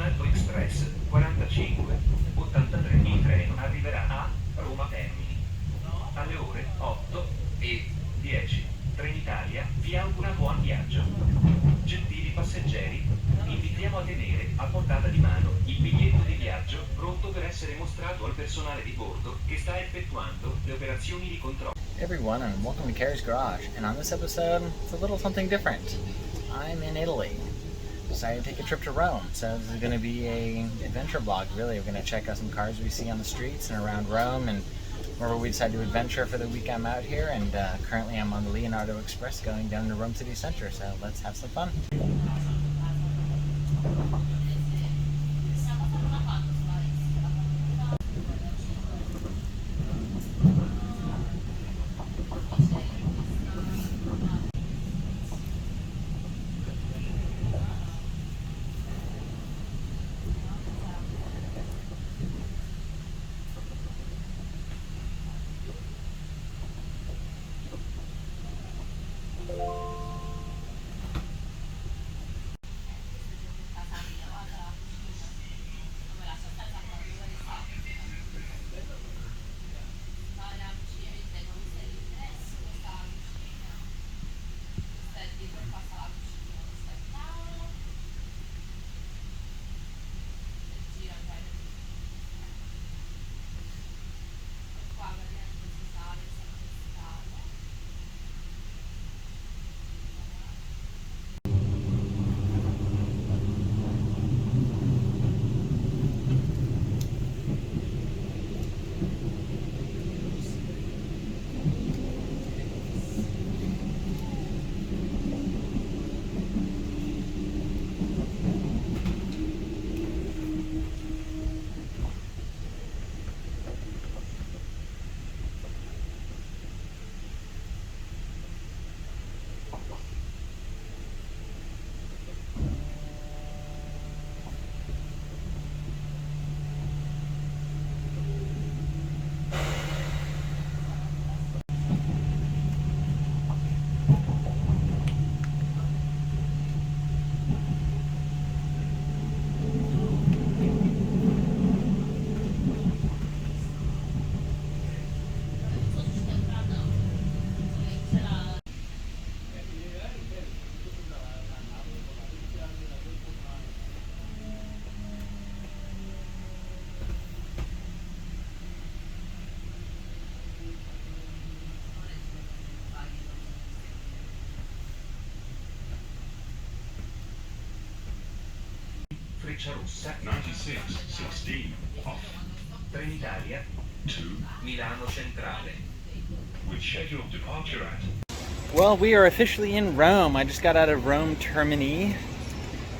Alto Express 45-83. Il treno arriverà a Roma Termini alle ore 8:10. Trenitalia vi augura buon viaggio. Gentili passeggeri, invitiamo a tenere a portata di mano il biglietto di viaggio pronto per essere mostrato al personale di bordo che sta effettuando le operazioni di controllo. Everyone, and welcome to Cary's Garage. And on this episode, it's a little something different. I'm in Italy. Decided to take a trip to Rome. So this is going to be a adventure vlog. Really, we're going to check out some cars we see on the streets and around Rome, and wherever we decide to adventure for the week I'm out here. And currently, I'm on the Leonardo Express going down to Rome City Center. So let's have some fun. Frecciarossa 9616 off. Trenitalia to Milano Centrale with scheduled departure at. Well, we are officially in Rome. I just got out of Rome Termini,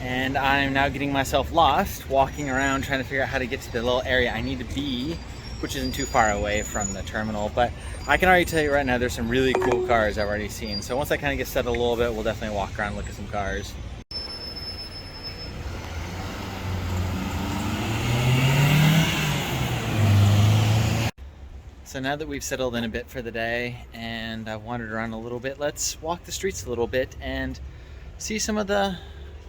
and I'm now getting myself lost, walking around trying to figure out how to get to the little area I need to be, which isn't too far away from the terminal. But I can already tell you right now, there's some really cool cars I've already seen. So once I kind of get settled a little bit, we'll definitely walk around and look at some cars. So now that we've settled in a bit for the day and I've wandered around a little bit, let's walk the streets a little bit and see some of the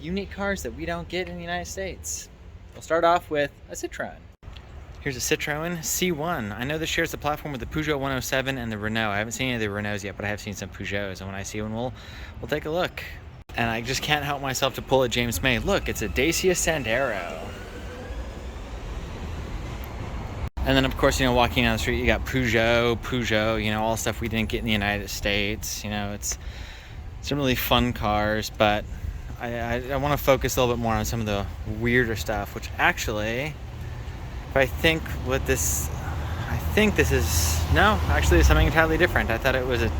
unique cars that we don't get in the United States. We'll start off with a Citroen. Here's a Citroen C1. I know this shares the platform with the Peugeot 107 and the Renault. I haven't seen any of the Renaults yet, but I have seen some Peugeots, and when I see one, we'll take a look. And I just can't help myself to pull a James May. Look, it's a Dacia Sandero. And then, of course, you know, walking down the street, you got Peugeot, you know, all stuff we didn't get in the United States. You know, it's some really fun cars, but I want to focus a little bit more on some of the weirder stuff, which actually, if I think what this, I think this is, no, actually it's something entirely different. I thought it was a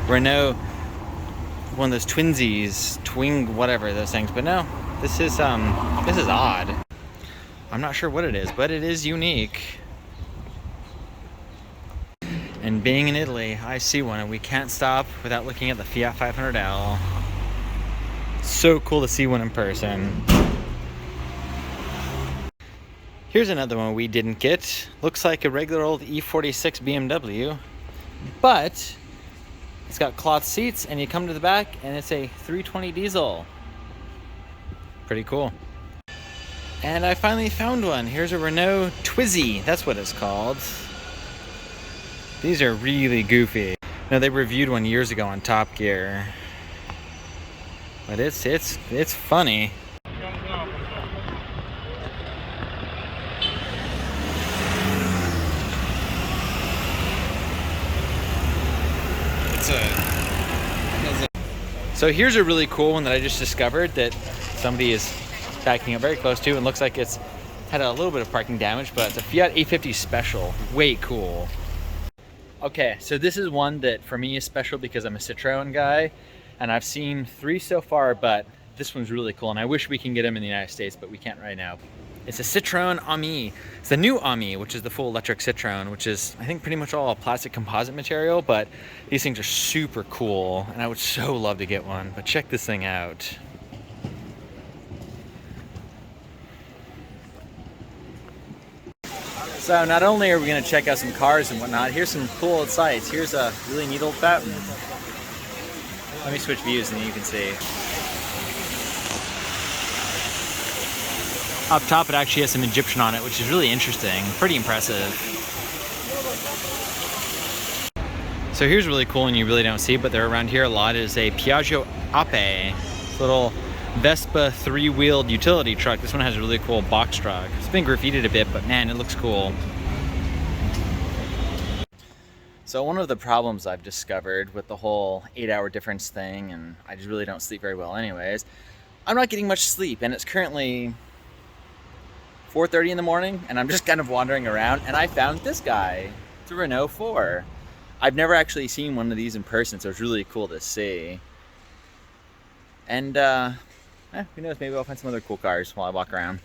Renault, one of those twinsies, whatever those things, but no, this is odd. I'm not sure what it is, but it is unique. And being in Italy, I see one and we can't stop without looking at the Fiat 500L. So cool to see one in person. Here's another one we didn't get. Looks like a regular old E46 BMW, but it's got cloth seats and you come to the back and it's a 320 diesel. Pretty cool. And I finally found one. Here's a Renault Twizy. That's what it's called. These are really goofy. Now, they reviewed one years ago on Top Gear. But it's funny. So here's a really cool one that I just discovered that somebody is backing up very close to, and looks like it's had a little bit of parking damage, but it's a Fiat 850 Special. Way cool. Okay, so this is one that for me is special because I'm a Citroen guy, and I've seen 3 so far, but this one's really cool, and I wish we can get them in the United States, but we can't right now. It's a Citroen Ami. It's the new Ami, which is the full electric Citroen, which is, I think, pretty much all plastic composite material, but these things are super cool, and I would so love to get one. But check this thing out. So not only are we going to check out some cars and whatnot, here's some cool old sights. Here's a really neat old fountain. Let me switch views and then you can see. Up top, it actually has some Egyptian on it, which is really interesting. Pretty impressive. So here's really cool, and you really don't see it, but they're around here a lot, is a Piaggio Ape. Little Vespa 3-wheeled utility truck. This one has a really cool box truck. It's been graffitied a bit, but man, it looks cool. So one of the problems I've discovered with the whole 8-hour difference thing, and I just really don't sleep very well anyways, I'm not getting much sleep, and it's currently 4:30 in the morning, and I'm just kind of wandering around, and I found this guy. It's a Renault 4. I've never actually seen one of these in person, so it's really cool to see. And who knows, maybe I'll find some other cool cars while I walk around.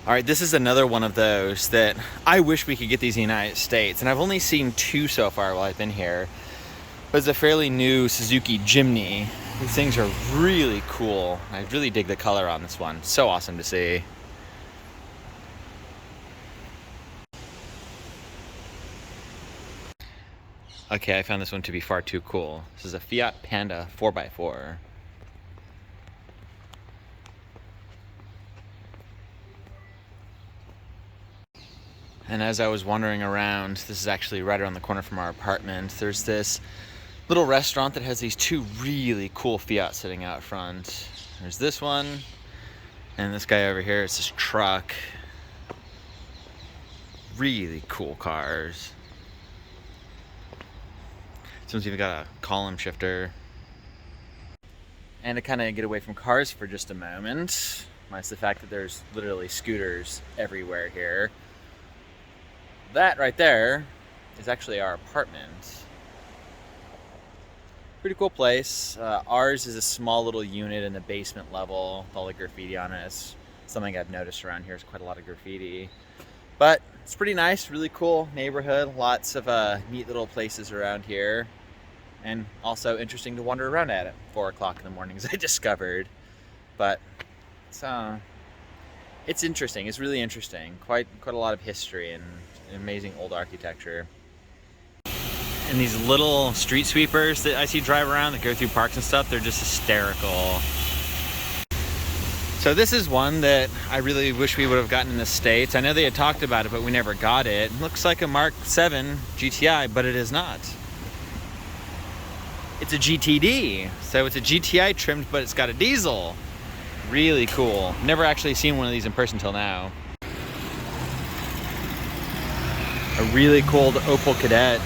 All right, this is another one of those that I wish we could get these in the United States, and I've only seen 2 so far while I've been here. But it's a fairly new Suzuki Jimny. These things are really cool. I really dig the color on this one. So awesome to see. Okay, I found this one to be far too cool. This is a Fiat Panda 4x4. And as I was wandering around, this is actually right around the corner from our apartment, there's this little restaurant that has these 2 really cool Fiat sitting out front. There's this one, and this guy over here, it's this truck. Really cool cars. This one's even got a column shifter. And to kind of get away from cars for just a moment, minus the fact that there's literally scooters everywhere here. That right there is actually our apartment. Pretty cool place. Ours is a small little unit in the basement level with all the graffiti on it. It's something I've noticed around here is quite a lot of graffiti. But it's pretty nice, really cool neighborhood. Lots of neat little places around here. And also interesting to wander around at 4 o'clock in the morning, as I discovered. But it's interesting. It's really interesting. Quite a lot of history and amazing old architecture. And these little street sweepers that I see drive around that go through parks and stuff, they're just hysterical. So this is one that I really wish we would have gotten in the States. I know they had talked about it, but we never got it. It looks like a Mark 7 GTI, but it is not. It's a GTD, so it's a GTI trimmed, but it's got a diesel. Really cool. Never actually seen one of these in person till now. A really cool Opel Kadett.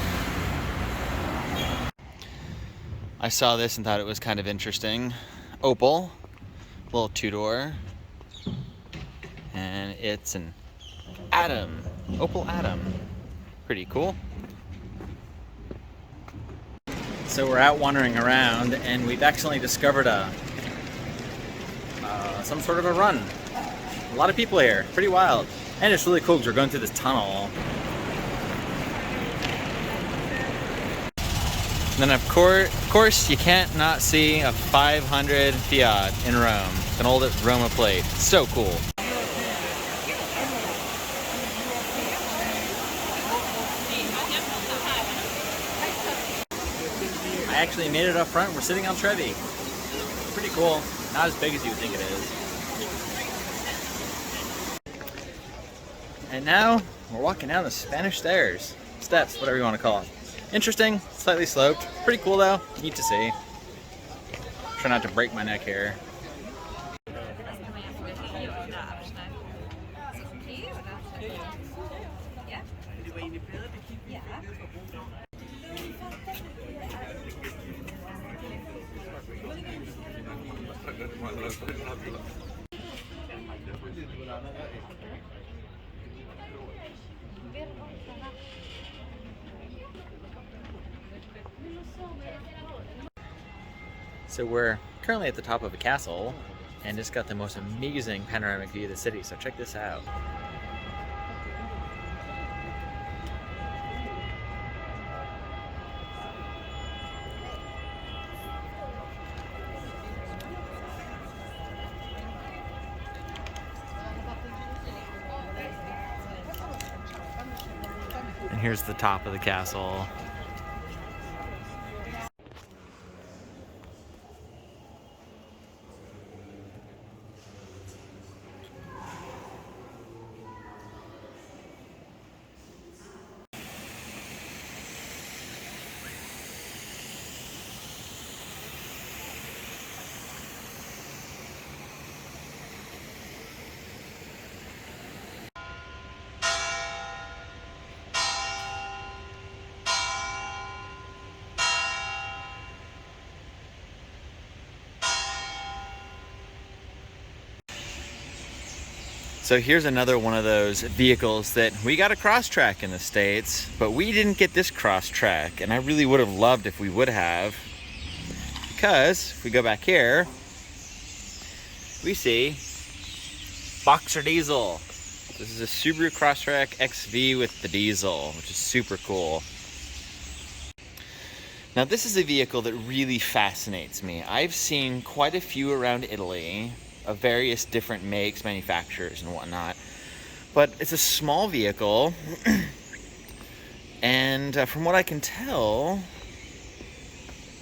I saw this and thought it was kind of interesting. Opel, little 2-door. And it's an Atom, Opel Atom. Pretty cool. So we're out wandering around, and we've accidentally discovered some sort of a run. A lot of people here, pretty wild. And it's really cool because we're going through this tunnel. And then of course you can't not see a 500 Fiat in Rome. It's an old Roma plate. So cool. I actually made it up front. We're sitting on Trevi. Pretty cool. Not as big as you would think it is. And now we're walking down the Spanish stairs. Steps, whatever you want to call it. Interesting, slightly sloped. Pretty cool though, neat to see. Try not to break my neck here. So we're currently at the top of a castle and it's got the most amazing panoramic view of the city, so check this out. And here's the top of the castle. So here's another one of those vehicles that we got a cross track in the States, but we didn't get this cross track, and I really would have loved if we would have, because if we go back here, we see Boxer Diesel. This is a Subaru Crosstrek XV with the diesel, which is super cool. Now this is a vehicle that really fascinates me. I've seen quite a few around Italy of various different makes, manufacturers and whatnot, but it's a small vehicle and from what I can tell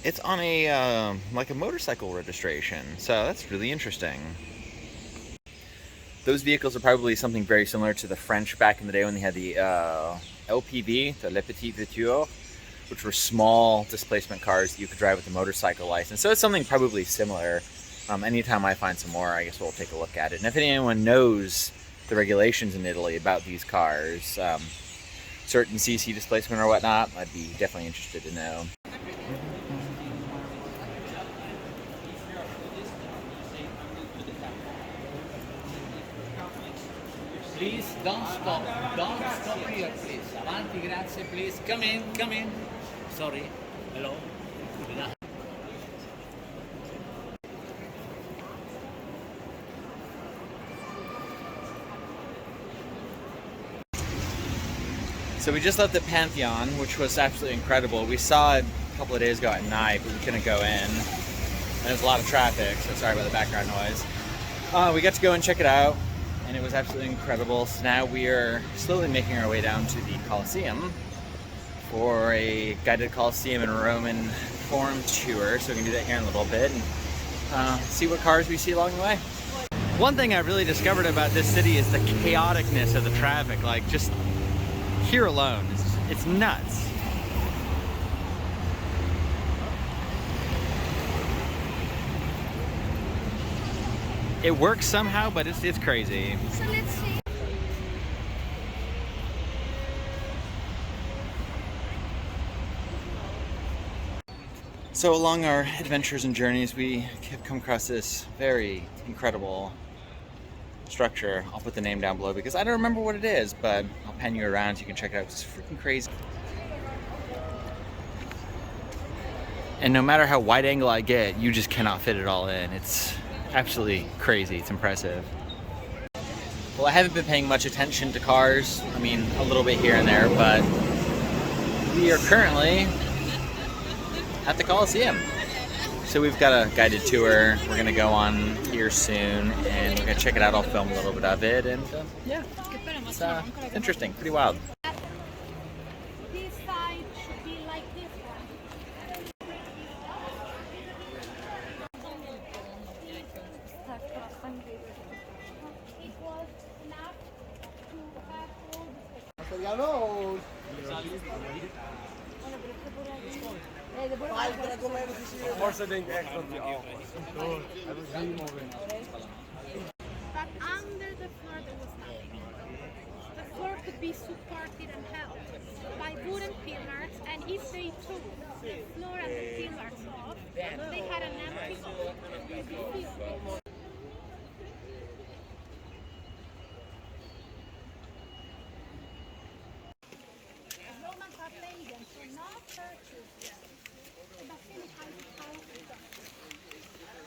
it's on a like a motorcycle registration, so that's really interesting. Those vehicles are probably something very similar to the French back in the day when they had the LPV, the Le Petit Voiture, which were small displacement cars that you could drive with a motorcycle license. So it's something probably similar. Anytime I find some more, I guess we'll take a look at it. And if anyone knows the regulations in Italy about these cars, certain CC displacement or whatnot, I'd be definitely interested to know. Please don't stop here, please. Avanti, grazie, please. Come in. Sorry. Hello. So we just left the Pantheon, which was absolutely incredible. We saw it a couple of days ago at night, but we couldn't go in. And there's a lot of traffic, so sorry about the background noise. We got to go and check it out, and it was absolutely incredible. So now we are slowly making our way down to the Colosseum for a guided Colosseum and Roman Forum tour. So we can do that here in a little bit and see what cars we see along the way. One thing I've really discovered about this city is the chaoticness of the traffic. Like, just here alone, it's nuts. It works somehow, but it's crazy. So let's see. So along our adventures and journeys, we have come across this very incredible structure. I'll put the name down below because I don't remember what it is, but I'll pan you around so you can check it out. It's freaking crazy. And no matter how wide angle I get, you just cannot fit it all in. It's absolutely crazy. It's impressive. Well, I haven't been paying much attention to cars. I mean, a little bit here and there, but we are currently at the Colosseum. So we've got a guided tour we're gonna go on here soon, and we're gonna check it out. I'll film a little bit of it, and yeah, it's interesting, pretty wild. This side should be like this one. It was enough to have Forse denk ik echt dat hij al door. Hebben ze helemaal in. But under the floor there was nothing. The floor could be supported and held by wooden pillars, and if they took the floor and the pillars off, they had an empty floor. Romans are pagans, so not churches yet. The Basilica is housed.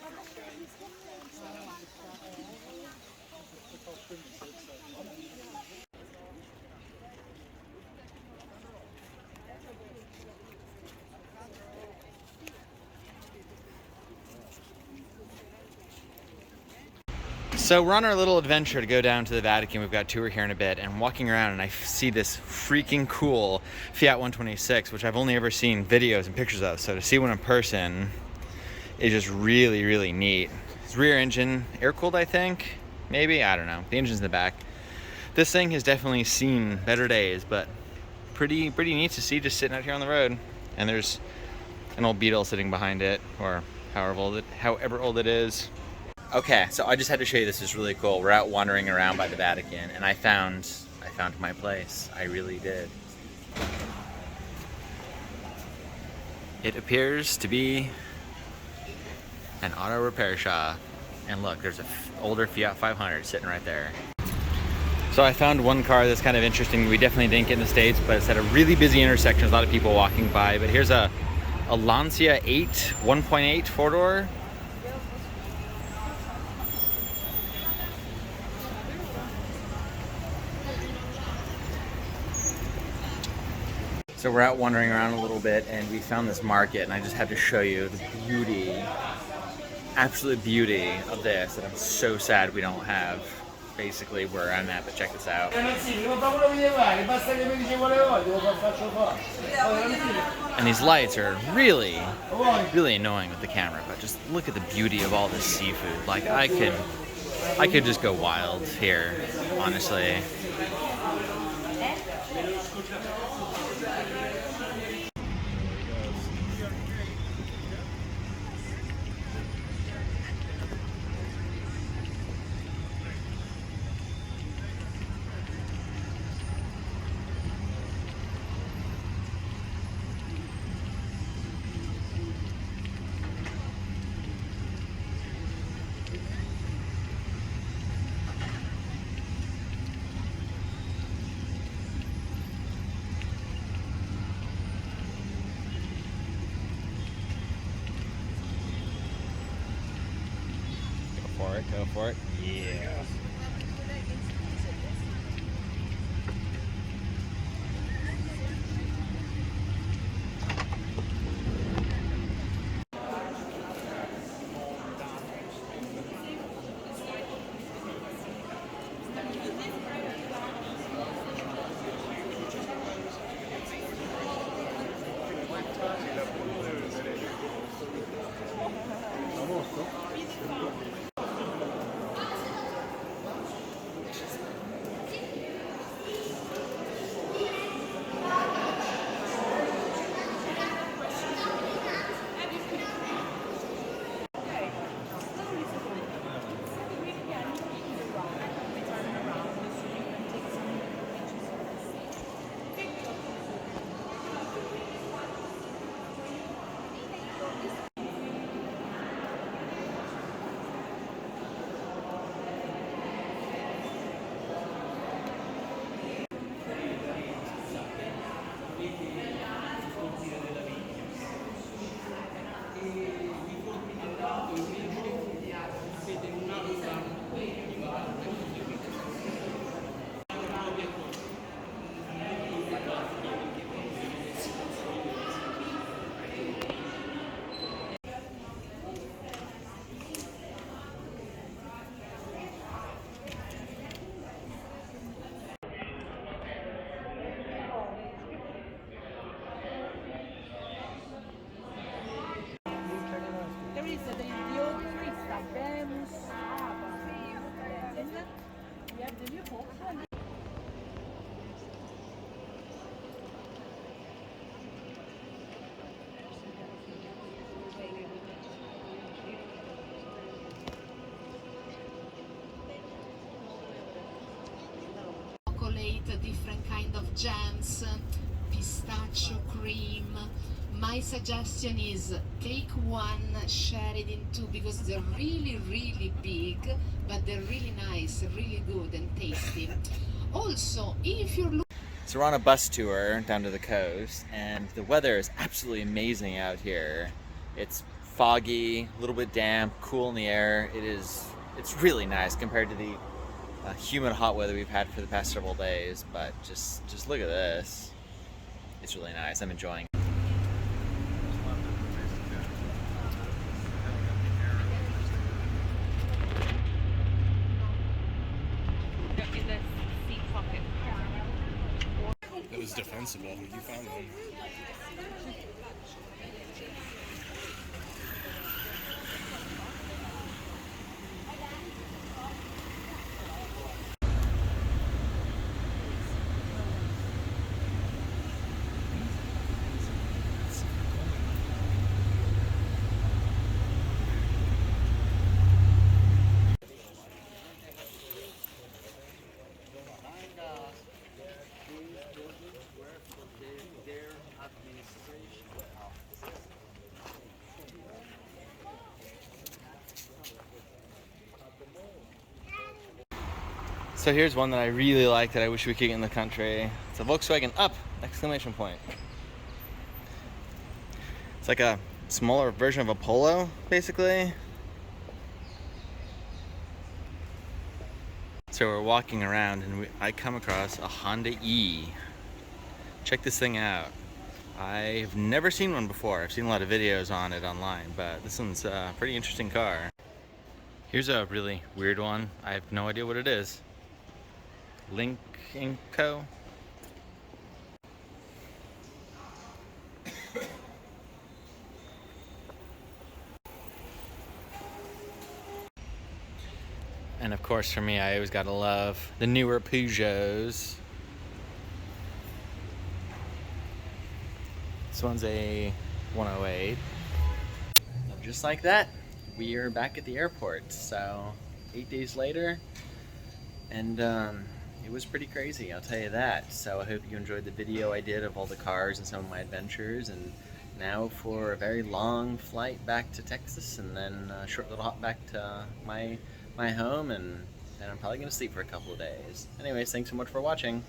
But the church is different from one So we're on our little adventure to go down to the Vatican. We've got a tour here in a bit, and I'm walking around and I see this freaking cool Fiat 126, which I've only ever seen videos and pictures of. So to see one in person is just really, really neat. It's rear engine, air-cooled, I think, maybe, I don't know. The engine's in the back. This thing has definitely seen better days, but pretty neat to see just sitting out here on the road. And there's an old Beetle sitting behind it, or however old it is. Okay, so I just had to show you this. Is really cool. We're out wandering around by the Vatican, and I found my place. I really did. It appears to be an auto repair shop, and look, there's an older Fiat 500 sitting right there. So I found one car that's kind of interesting. We definitely didn't get in the States, but it's at a really busy intersection. There's a lot of people walking by. But here's a Lancia 8 1.8 four-door. So we're out wandering around a little bit, and we found this market, and I just had to show you the beauty, absolute beauty of this, that I'm so sad we don't have basically where I'm at, but check this out. And these lights are really, really annoying with the camera, but just look at the beauty of all this seafood. Like, I could just go wild here, honestly. Go for it. Yeah. chocolate, different kind of jams, pistachio cream. My suggestion is take one, share it in two, because they're really, really big, but they're really nice, really good and tasty. Also, if you're looking... So we're on a bus tour down to the coast, and the weather is absolutely amazing out here. It's foggy, a little bit damp, cool in the air. It's really nice compared to the humid hot weather we've had for the past several days, but just look at this. It's really nice. I'm enjoying it. In the seat pocket. It was defensible. You found one. So here's one that I really like that I wish we could get in the country. It's a Volkswagen Up! Exclamation point. It's like a smaller version of a Polo, basically. So we're walking around and I come across a Honda E. Check this thing out. I've never seen one before. I've seen a lot of videos on it online, but this one's a pretty interesting car. Here's a really weird one. I have no idea what it is. Link & Co. And of course for me, I always gotta love the newer Peugeots. This one's a 108. And just like that, we are back at the airport. So 8 days later, and it was pretty crazy, I'll tell you that. So I hope you enjoyed the video I did of all the cars and some of my adventures. And now for a very long flight back to Texas, and then a short little hop back to my home, and then I'm probably gonna sleep for a couple of days. Anyways, thanks so much for watching.